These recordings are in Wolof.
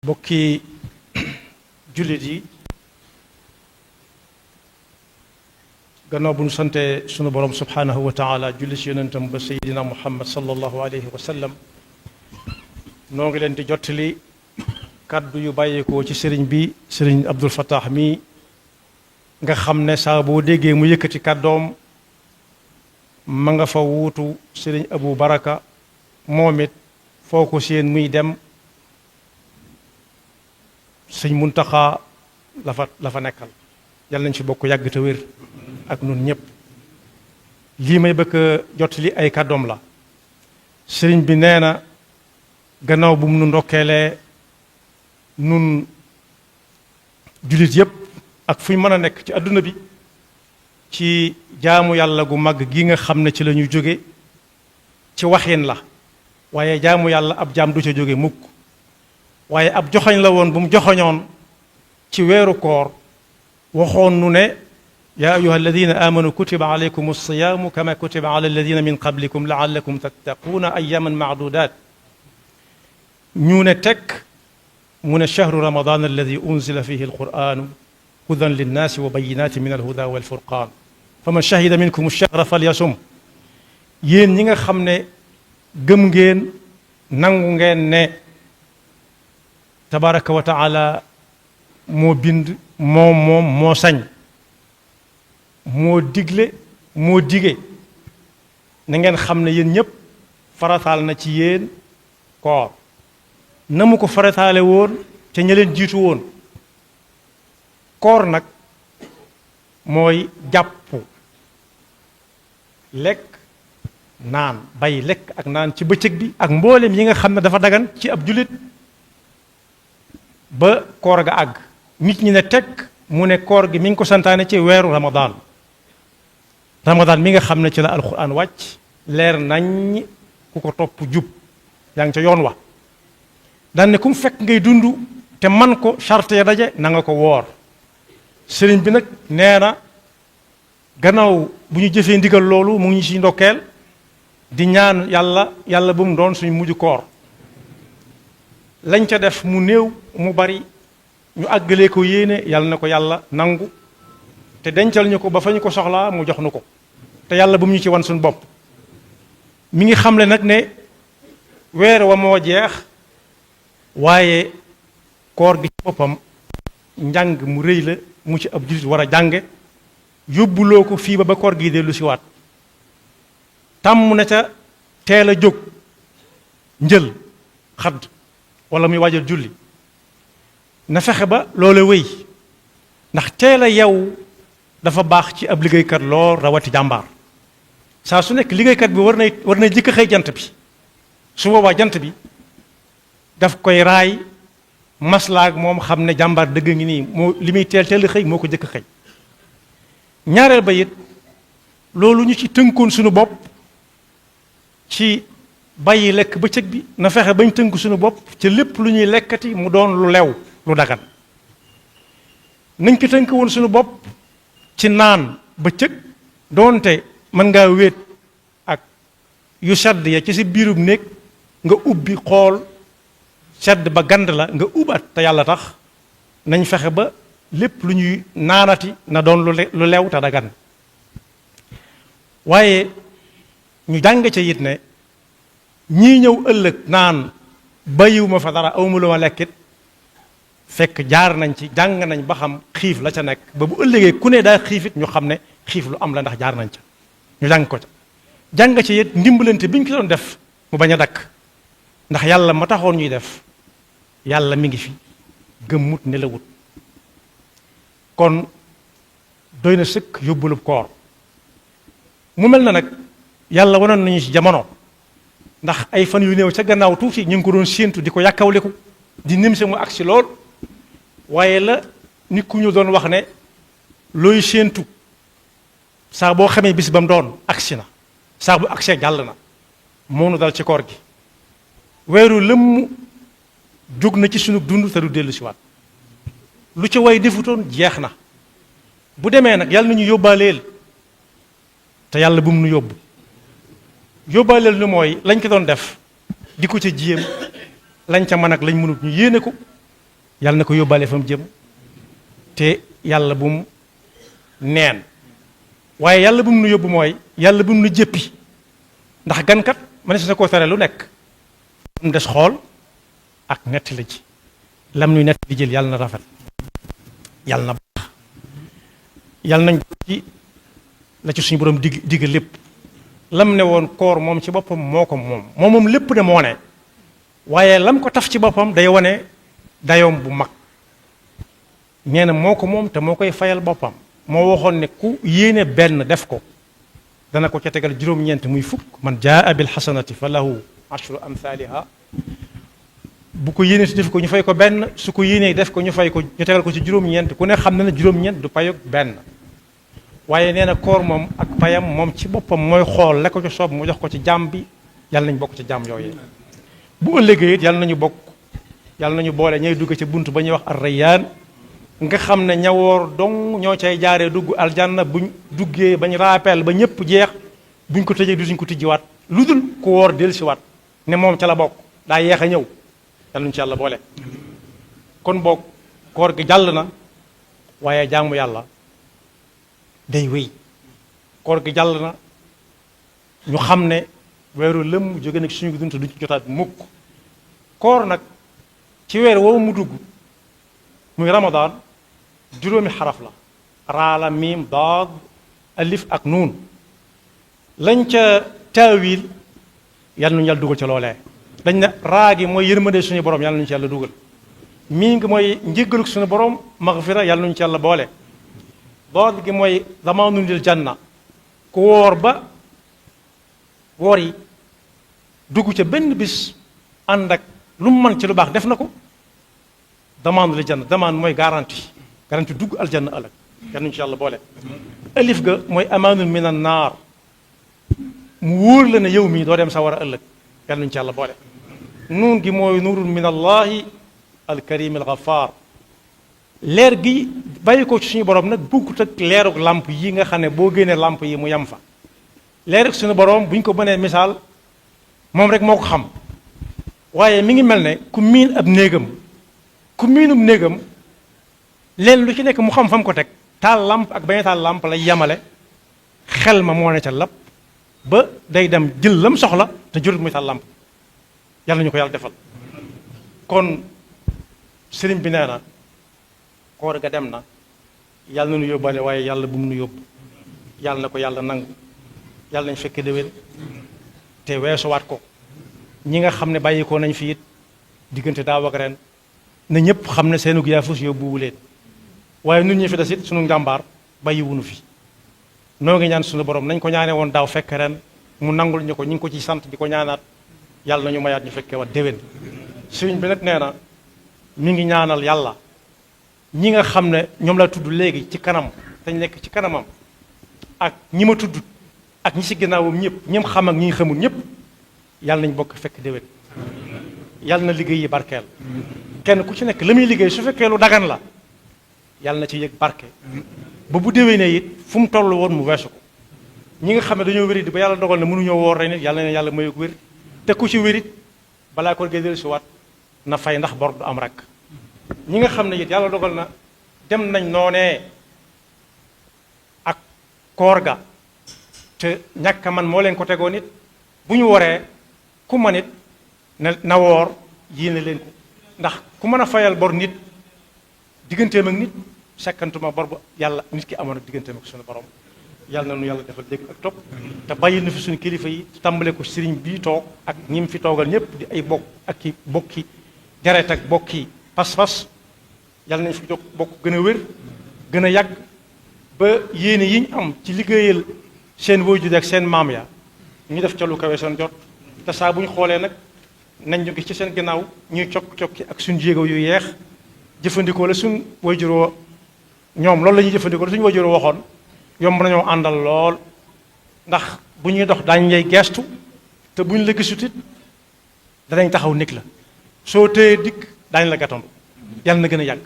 bokki jullit yi gannaaw bu ñu sante sunu borom subhanahu wa taala julli ci yonentam ba sayidina muhammad sallallahu alayhi wa sallam noo ngi leen di jottali kàddu yu bàyyeekoo ci sëriñ bi sëriñ Abdul Fattah mi nga xam ne saa boo déggee mu yëkkati kàddoom ma nga fa wuutu sëriñ Abu Baraka moom it foo ko seen muy dem sëñ Muntaxa la fa nekkal yàlla nañ ci bokk yàgg te wér ak nun ñëpp lii may bëgg a jottali ay kàddoom la sëriñ bi nee na gannaaw bu mu nu ndokkeelee nun jullit yëpp ak fu ñu mën a nekk ci àdduna bi ci jaamu yàlla gu mag gi nga xam ne ci la ñu jóge ci waxin la waaye jaamu yàlla ab jaam du ca jóge mukk waaye ab joxoñ la woon bu mu joxoñoon ci weeru koor waxoon nu ne yaa ayuha alladina amanu kutiba alaykum alsiyaamu kama kutiba ala alladina min qablikum laallakum tattaquuna ayaman maadudat ñu ne tekk mu ne chahru ramadan alladi unzila fihi alquranu hudan linnaasi wa bayinati min alhuda walfurqan faman shahida minkum alchahra falyasum yéen ñi nga xam ne gëm ngeen nangu ngeen ne tabaraka wa taala moo bind moom moo sañ moo digle moo dige na ngeen xam ne yéen ñépp farataal na ci yéen koor na mu ko farataale woon te ña leen jiitu woon koor nag mooy jàpp lekk naan bay lekk ak naan ci bëccëg bi ak mboolem yi nga xam ne dafa dagan ci ab jullit ba koor ga àgg nit ñi ne tekk mu ne koor gi mi ngi ko santaane ci weeru ramadan mi nga xam ne ci la alquran wàcc leer nañ ku ko topp jub yaa ngi ca yoon wa daan ne ku mu fekk ngay dund te man ko charte ya daje na nga ko woor sëriñ bi nag nee na gannaaw bu ñu jëfee ndigal loolu mu ngi ñu ci ndokkeel di ñaan yàlla bu mu doon suñu mujj koor lañ ca def mu néew mu bari ñu àggalee ko yéene yàlla na ko yàlla nangu te dencal ñu ko ba fa ñu ko soxlaa mu jox nu ko te yàlla bu mu ñu ci wan suñu bopp mi ngi xamle nag ne weer wa moo jeex waaye koor gi ci boppam njàng mu rëy la mu ci ab jullit war a jànge yóbbuloo ko fii ba koor gi dellu si waat tàmm na ca teel a jóg njël xadd wala muy waajal julli na fexe ba loola wéy ndax teel a yeewu dafa baax ci ab liggéeykat lool rawati jàmbaar saa su nekk liggéeykat bi war na jëkk xëy jant bi su boobaa jant bi daf koy raay maslaag moom xam ne jàmbaar dëgg ngi nii moo li muy teel xëy moo ko jëkk xëy ñaareel ba it loolu ñu ci tënkoon suñu bopp ci bàyyi lekk bëccëg bi na fexe bañ tënk suñu bopp ci lépp lu ñuy lekkati mu doon lu lew lu dagan nañ ko tënk woon suñu bopp ci naan bëccëg doonte mën ngaa wéet ak yu sedd ya ci si biirub néeg nga ubbi xool sedd ba gand la nga ubat te yàlla tax nañ fexe ba lépp lu ñuy naanati na doon lu lew te dagan waaye ñu jàng ca it ne ñii ñëw ëllëg naan bàyyiwuma fa dara awma lu ma lekkit fekk jaar nañ ci jàng nañ ba xam xiif la ca nekk ba bu ëllëgee ku ne daa xiifit ñu xam ne xiif lu am la ndax jaar nañ ca ñu jàng ko ca jàng ca it ndimbalante bi ñu ko doon def mu bañ a dakk ndax yàlla ma taxoon ñuy def yàlla mi ngi fi gëmmut nelawut kon doy na sëkk yóbbulub koor mu mel na nag yàlla wanoon nañu ci jamono ndax ay fan yu néew ca gannaaw tuuti ñu ngi ko doon séentu di ko yàkkawliku di nimse mu agsi lool waaye la nit ku ñu doon wax ne looy séentu saa boo xamee bis ba mu doon agsi na saa bu agsee jàll na moo nu dal ci koor gi weeru lëmm jóg na ci sunu dund te du dellu si waat lu ci way defutoon jeex na bu demee nag yàlla nañu yóbbaaleel te yàlla bu mu nu yóbbu yóbbaaleel nu mooy lañ ko doon def di ko ca jiyam lañ ca mën ak lañ mënut ñu yéene ko yàlla na ko yóbbaale fa mu jëm te yàlla bu mu neen waaye yàlla bu mu nu yóbbu mooy yàlla bu mu nu jëppi ndax gankat ma ne sa koo tere lu nekk mu des xool ak netti la ji lam nuy netti di jël yàlla na rafet yàlla na baax yàlla nañ ci la ci suñu borom digg lépp lam ne woon koor moom ci boppam moo ko moom lépp de moo ne waaye lam ko taf ci boppam day wane dayoom bu mag nee na moo ko moom te moo koy fayal boppam moo waxoon ne ku yéene benn def ko dana ko ca tegal juróom-ñeent muy fukk man jaa bil xasanati fa lahu ashru amthaliha bu ko yéene si def ko ñu fay ko benn su ko yéenee def ko ñu fay ko ñu tegal ko ci juróom-ñeent ku ne xam na ne juróom-ñeent du payog benn waaye nee na koor moom ak payam moom ci boppam mooy xool la ko ci soob mu jox ko ci jaam bi yàlla nañ bokk ci jaam yooyu bu ëllëgee it yàlla nañu bokk yàlla nañu boole ñay dugg ci bunt ba ñuy wax ar-rayyaan nga xam ne ñawoor dong ñoo cay jaaree dugg aljanna buñ duggee bañ rappel ba ñëpp jeex buñ ko tëjee duñ ko tijjiwaat lu dul ku woor dellusiwaat ne moom ca la bokk daa yeex a ñëw yàlla nañu ci yàlla boole kon boog koor gi jàll na waaye jaamu yàlla day wéy koor gi jàll na ñu xam ne weeru lëmm jóge nag suñu dund duñ ci jotaat mukk koor nag ci weer woowu mu dugg muy ramadaan juróomi xaraf la raala miim daad alif ak nuun lañ ca taawil yàlla nañu yàlla dugal ca loolee dañ ne raa gi mooy yërmande suñu borom yàlla nañu ci yàlla dugal miim gi mooy njéggaluk suñu borom magfira yàlla nañu ci yàlla boole daad gi mooy damaanun lil janna ku woor ba woor yi dugg ca benn bis ànd ak lu mu mën ci lu baax def na ko damaanun lil janna damaan mooy garanti dugg aljanna ëllëg yàlla nañu ci yàlla boole alif ga mooy amaanun min an naar mu wóor la ne yow mii doo dem sa war a ëllëg yàlla nañu ci yàlla boole nuun gi mooy nuurun min allahi alkarim alghaffar leer gi bàyyi ko ci suñu borom nag bukkut ak leeruk làmp yi nga xam ne boo génnee làmp yi mu yem fa leeruk suñu borom bu ñu ko mënee misaal moom rek moo ko xam waaye mi ngi mel ne ku miin ab néegam ku miinum néegam leen lu ci nekk mu xam fa mu ko teg taal làmp ak bañ a taal làmp lay yemale xel ma moo ne ca lapp ba day dem jël lam soxla te jurut muy taal làmp yàlla ñu ko yàlla defal kon sëriñ bi nee na koor ga dem na yàlla na nu yóbbaale waaye yàlla bu mu nu yóbbu yàlla na ko yàlla nangu yàlla nañ fekke déwén te weesuwaat ko ñi nga xam ne bàyyikoo nañ fi it diggante daaw ak ren na ñëpp xam ne seenug yaafus yóbbuwu leen waaye nun ñi fi des it sunu njàmbaar bàyyiwunu fi noo ngi ñaan suñu borom nañ ko ñaane woon daaw fekk ren mu nangul ñu ko ñu ngi ko ci sant di ko ñaanaat yàlla nañu mayaat ñu fekkee wat déwén sëriñ bi nag nee na mi ngi ñaanal yàlla ñi nga xam ne ñoom la tudd léegi ci kanam dañ nekk ci kanamam ak ñi ma tudd ak ñi ci ginnaawam ñëpp ñim xam ak ñi xamul ñëpp yàlla nañ bokk fekk déwén yàlla na liggéey yi barkeel kenn ku ci nekk la muy liggéey su fekkee lu dagan la yàlla na ci yëg barke ba bu déwénee it fu mu toll woon mu weesu ko ñi nga xam ne dañoo wérit ba yàlla dogal na mënuñoo woor rey nit yàlla na yàlla mayug wér te ku ci wérit balaa ko gédéel si waat na fay ndax bor du am rek ñi nga xam ne it yàlla dogal na dem nañ noonee ak koor ga te ñàkk man moo leen ko tegoon it bu ñu waree ku man it na woor yéene leen ko ndax ku mën a fayal bor nit digganteem ak nit sekkantuma bor bu yàlla nit ki amoon ak digganteem ak suñu borom yàlla na nu yàlla defal dégg ak topp te bàyyi na fi suñu kilifa yi tàmbale ko sëriñ bii toog ak ñi mu fi toogal ñëpp di ay bokk ak ki bokki deret ak bokki pas-pas yàlla nañ fi jóg bokk gën a wér gën a yàgg ba yéene yi ñu am ci liggéeyal seen waajur ak seen maam ya ñu def ca lu kawe seen jot te saa bu ñu xoolee nag nañ ñu gis ci seen ginnaaw ñuy cokki ak suñu jéego yu yeex jëfandikoo la suñu waajuroo ñoom loolu la ñuy jëfandikoo la suñu waajuroo waxoon yomb nañoo àndal lool ndax bu ñuy dox daañu lay geestu te bu ñu la gisut it danañ taxaw nekk la soo téyee dikk daañu la gàttandu yàlla na gën a yàgg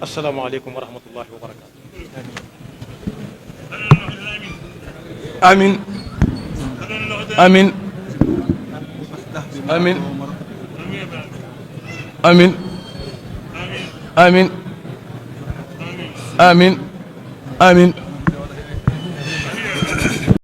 asalaamaaleykum wa rahmatullahi wa barakaatu. amin amin amin amin amin amin amin